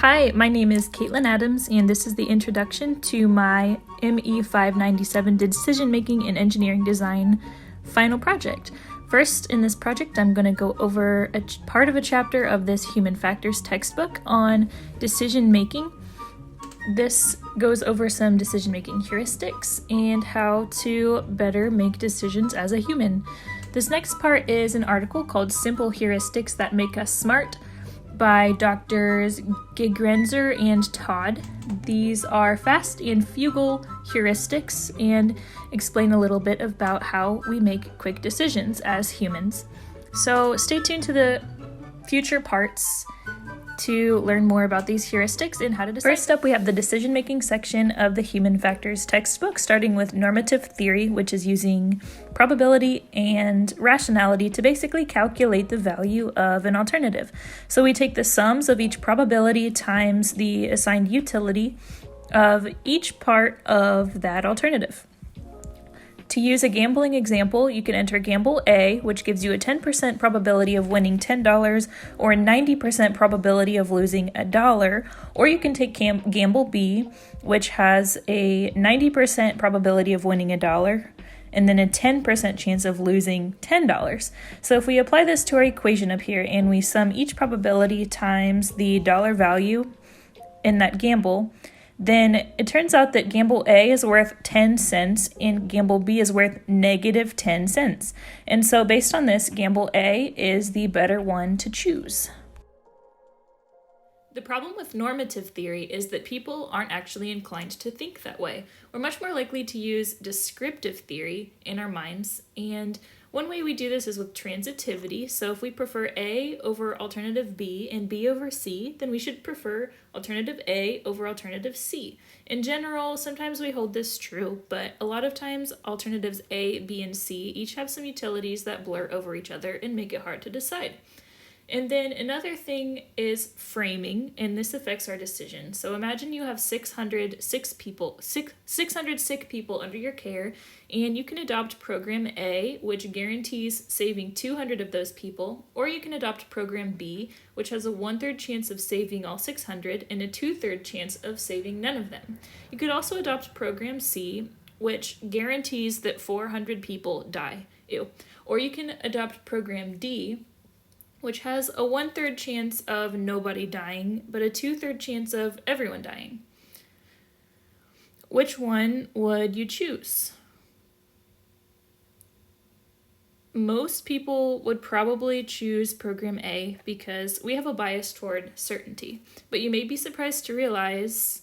Hi, my name is Caitlin Adams, and this is the introduction to my ME 597 Decision Making in Engineering Design final project. First, in this project, I'm going to go over a part of a chapter of this Human Factors textbook on decision making. This goes over some decision making heuristics and how to better make decisions as a human. This next part is an article called Simple Heuristics That Make Us Smart by Drs. Gigrenzer and Todd. These are fast and fugal heuristics and explain a little bit about how we make quick decisions as humans. So stay tuned to the future parts to learn more about these heuristics and how to decide. First up, we have the decision-making section of the Human Factors textbook, starting with normative theory, which is using probability and rationality to basically calculate the value of an alternative. So we take the sums of each probability times the assigned utility of each part of that alternative. To use a gambling example, you can enter gamble A, which gives you a 10% probability of winning $10 or a 90% probability of losing $1, or you can take gamble B, which has a 90% probability of winning $1 and then a 10% chance of losing $10. So if we apply this to our equation up here and we sum each probability times the dollar value in that gamble, then it turns out that gamble A is worth 10 cents and gamble B is worth negative 10 cents. And so based on this, gamble A is the better one to choose. The problem with normative theory is that people aren't actually inclined to think that way. We're much more likely to use descriptive theory in our minds, and one way we do this is with transitivity. So if we prefer A over alternative B and B over C, then we should prefer alternative A over alternative C. In general, sometimes we hold this true, but a lot of times alternatives A, B, and C each have some utilities that blur over each other and make it hard to decide. And then another thing is framing, and this affects our decision. So imagine you have 600 sick people under your care, and you can adopt program A, which guarantees saving 200 of those people, or you can adopt program B, which has a 1/3 chance of saving all 600 and a 2/3 chance of saving none of them. You could also adopt program C, which guarantees that 400 people die. Or you can adopt program D, which has a 1/3 chance of nobody dying, but a 2/3 chance of everyone dying. Which one would you choose? Most people would probably choose program A because we have a bias toward certainty. But you may be surprised to realize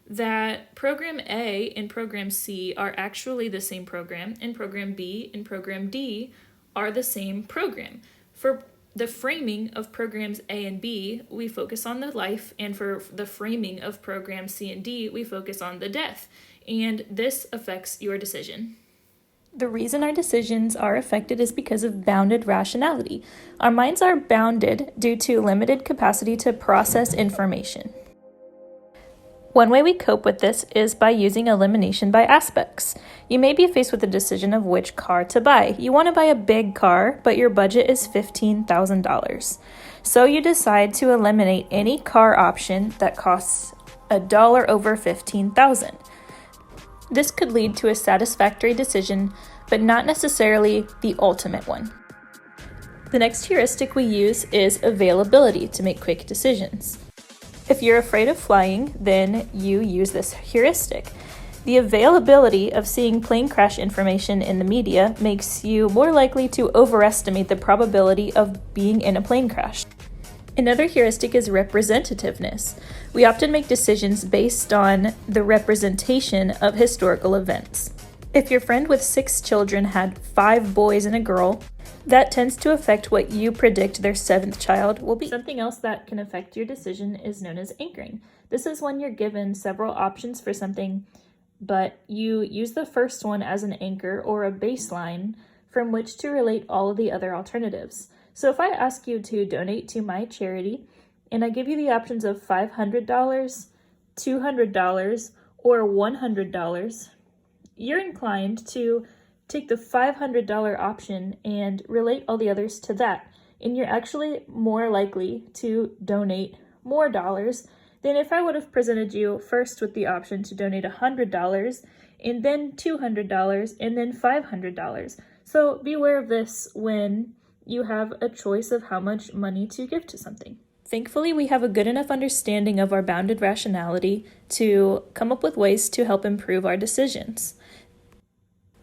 that program A and program C are actually the same program, and program B and program D are the same program. For the framing of programs A and B, we focus on the life, and for the framing of programs C and D, we focus on the death, and this affects your decision. The reason our decisions are affected is because of bounded rationality. Our minds are bounded due to limited capacity to process information. One way we cope with this is by using elimination by aspects. You may be faced with the decision of which car to buy. You want to buy a big car, but your budget is $15,000. So you decide to eliminate any car option that costs $1 over $15,000. This could lead to a satisfactory decision, but not necessarily the ultimate one. The next heuristic we use is availability to make quick decisions. If you're afraid of flying, then you use this heuristic. The availability of seeing plane crash information in the media makes you more likely to overestimate the probability of being in a plane crash. Another heuristic is representativeness. We often make decisions based on the representation of historical events. If your friend with 6 children had 5 boys and a girl, that tends to affect what you predict their 7th child will be. Something else that can affect your decision is known as anchoring. This is when you're given several options for something, but you use the first one as an anchor or a baseline from which to relate all of the other alternatives. So if I ask you to donate to my charity, and I give you the options of $500, $200, or $100, you're inclined to take the $500 option and relate all the others to that. And you're actually more likely to donate more dollars than if I would have presented you first with the option to donate $100 and then $200 and then $500. So be aware of this when you have a choice of how much money to give to something. Thankfully, we have a good enough understanding of our bounded rationality to come up with ways to help improve our decisions.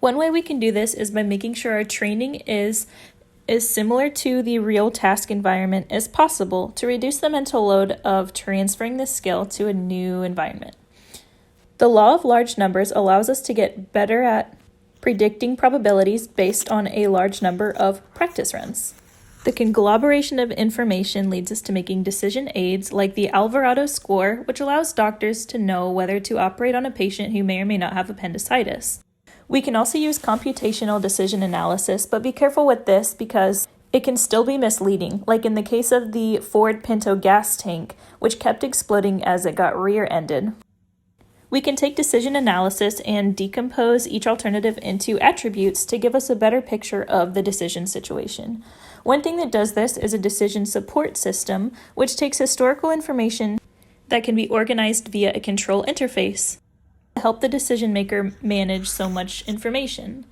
One way we can do this is by making sure our training is as similar to the real task environment as possible to reduce the mental load of transferring the skill to a new environment. The law of large numbers allows us to get better at predicting probabilities based on a large number of practice runs. The conglomeration of information leads us to making decision aids like the Alvarado score, which allows doctors to know whether to operate on a patient who may or may not have appendicitis. We can also use computational decision analysis, but be careful with this because it can still be misleading, like in the case of the Ford Pinto gas tank, which kept exploding as it got rear-ended. We can take decision analysis and decompose each alternative into attributes to give us a better picture of the decision situation. One thing that does this is a decision support system, which takes historical information that can be organized via a control interface to help the decision maker manage so much information.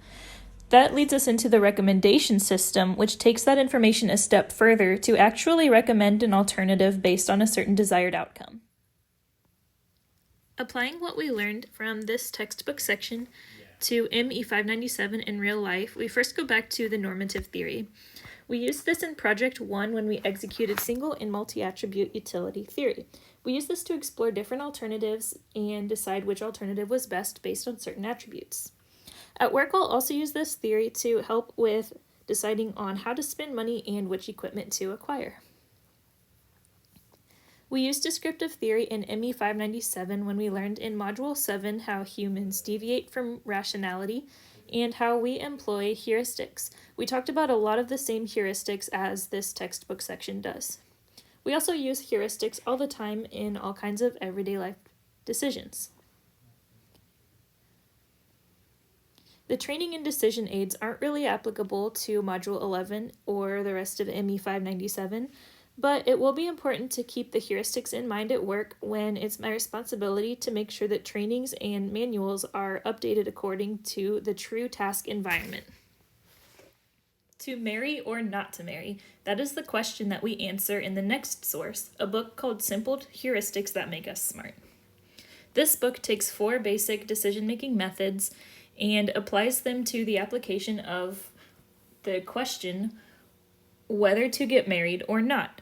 That leads us into the recommendation system, which takes that information a step further to actually recommend an alternative based on a certain desired outcome. Applying what we learned from this textbook section to ME 597 in real life, we first go back to the normative theory. We used this in Project 1 when we executed single and multi-attribute utility theory. We used this to explore different alternatives and decide which alternative was best based on certain attributes. At work, I'll also use this theory to help with deciding on how to spend money and which equipment to acquire. We used descriptive theory in ME 597 when we learned in Module 7 how humans deviate from rationality and how we employ heuristics. We talked about a lot of the same heuristics as this textbook section does. We also use heuristics all the time in all kinds of everyday life decisions. The training and decision aids aren't really applicable to Module 11 or the rest of ME 597, but it will be important to keep the heuristics in mind at work when it's my responsibility to make sure that trainings and manuals are updated according to the true task environment. To marry or not to marry? That is the question that we answer in the next source, a book called Simple Heuristics That Make Us Smart. This book takes 4 basic decision-making methods and applies them to the application of the question whether to get married or not.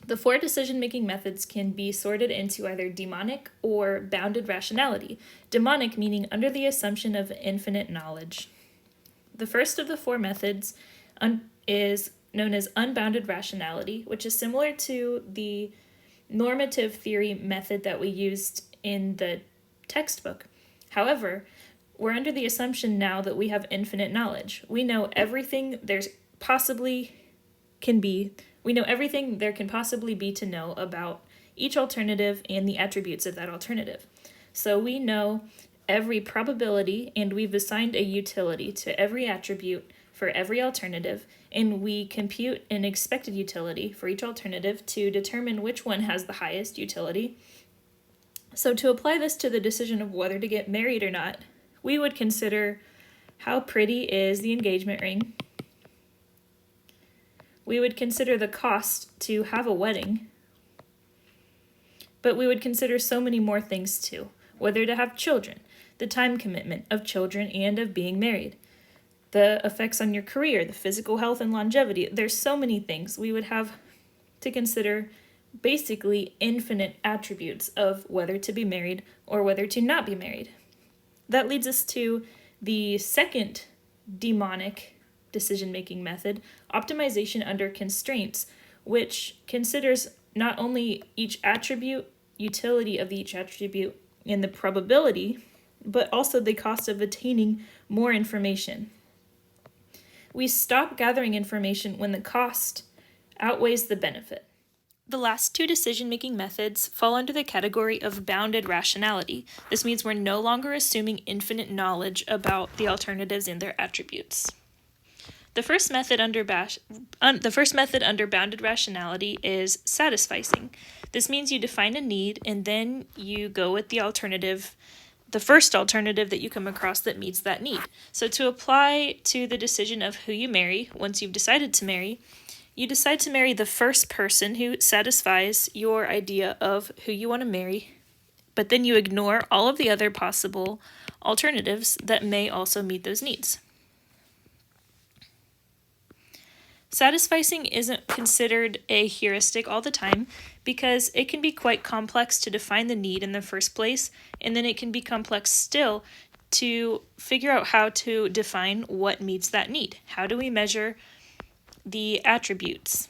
The 4 decision-making methods can be sorted into either demonic or bounded rationality, demonic meaning under the assumption of infinite knowledge. The first of the 4 methods is known as unbounded rationality, which is similar to the normative theory method that we used in the textbook. However, we're under the assumption now that we have infinite knowledge. We know everything there can possibly be to know about each alternative and the attributes of that alternative. So we know every probability, and we've assigned a utility to every attribute for every alternative, and we compute an expected utility for each alternative to determine which one has the highest utility. So to apply this to the decision of whether to get married or not, we would consider how pretty is the engagement ring. We would consider the cost to have a wedding, but we would consider so many more things too. Whether to have children, the time commitment of children and of being married, the effects on your career, the physical health and longevity. There's so many things we would have to consider, basically infinite attributes of whether to be married or whether to not be married. That leads us to the second demonic decision-making method, optimization under constraints, which considers not only each attribute, utility of each attribute, and the probability, but also the cost of attaining more information. We stop gathering information when the cost outweighs the benefit. The last 2 decision-making methods fall under the category of bounded rationality. This means we're no longer assuming infinite knowledge about the alternatives and their attributes. The first method under bounded rationality is satisficing. This means you define a need and then you go with the first alternative that you come across that meets that need. So to apply to the decision of who you marry, once you've decided to marry, you decide to marry the first person who satisfies your idea of who you want to marry, but then you ignore all of the other possible alternatives that may also meet those needs. Satisficing isn't considered a heuristic all the time because it can be quite complex to define the need in the first place, and then it can be complex still to figure out how to define what meets that need. How do we measure the attributes?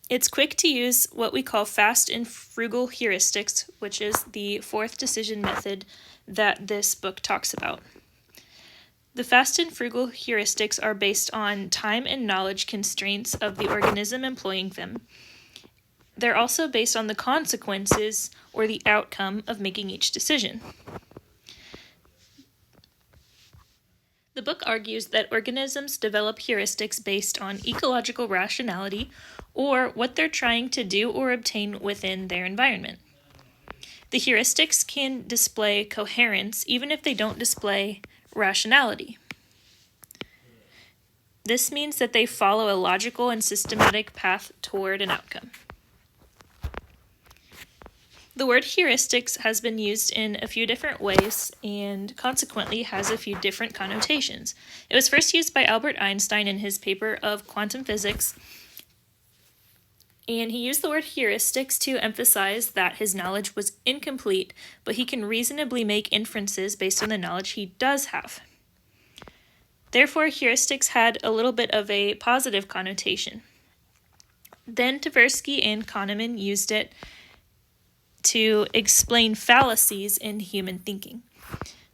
It's quick to use what we call fast and frugal heuristics, which is the fourth decision method that this book talks about. The fast and frugal heuristics are based on time and knowledge constraints of the organism employing them. They're also based on the consequences or the outcome of making each decision. The book argues that organisms develop heuristics based on ecological rationality or what they're trying to do or obtain within their environment. The heuristics can display coherence even if they don't display rationality. This means that they follow a logical and systematic path toward an outcome. The word heuristics has been used in a few different ways and consequently has a few different connotations. It was first used by Albert Einstein in his paper of quantum physics, and he used the word heuristics to emphasize that his knowledge was incomplete, but he can reasonably make inferences based on the knowledge he does have. Therefore, heuristics had a little bit of a positive connotation. Then Tversky and Kahneman used it to explain fallacies in human thinking.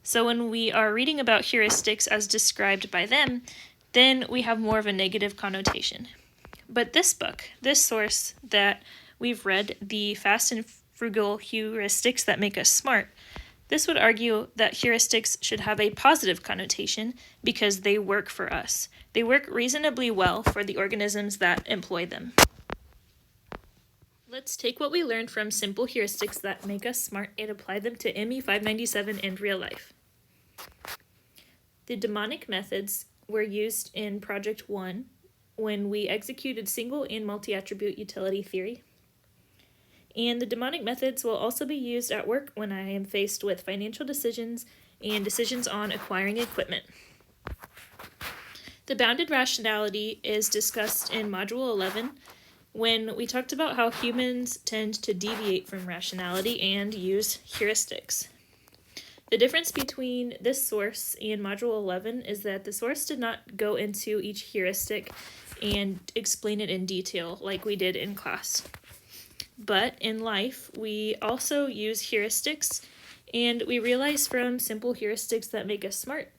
So when we are reading about heuristics as described by them, then we have more of a negative connotation. But this book, this source that we've read, the Fast and Frugal Heuristics That Make Us Smart, this would argue that heuristics should have a positive connotation because they work for us. They work reasonably well for the organisms that employ them. Let's take what we learned from simple heuristics that make us smart and apply them to ME 597 and real life. The demonic methods were used in Project 1 when we executed single and multi-attribute utility theory. And the demonic methods will also be used at work when I am faced with financial decisions and decisions on acquiring equipment. The bounded rationality is discussed in Module 11 when we talked about how humans tend to deviate from rationality and use heuristics. The difference between this source and Module 11 is that the source did not go into each heuristic and explain it in detail like we did in class. But in life, we also use heuristics, and we realize from simple heuristics that make us smart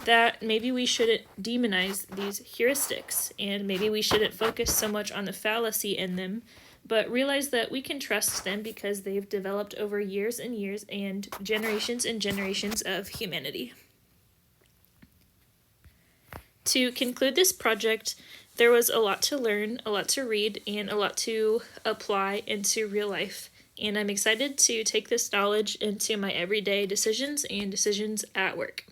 that maybe we shouldn't demonize these heuristics, and maybe we shouldn't focus so much on the fallacy in them, but realize that we can trust them because they've developed over years and years and generations of humanity. To conclude this project, there was a lot to learn, a lot to read, and a lot to apply into real life. And I'm excited to take this knowledge into my everyday decisions and decisions at work.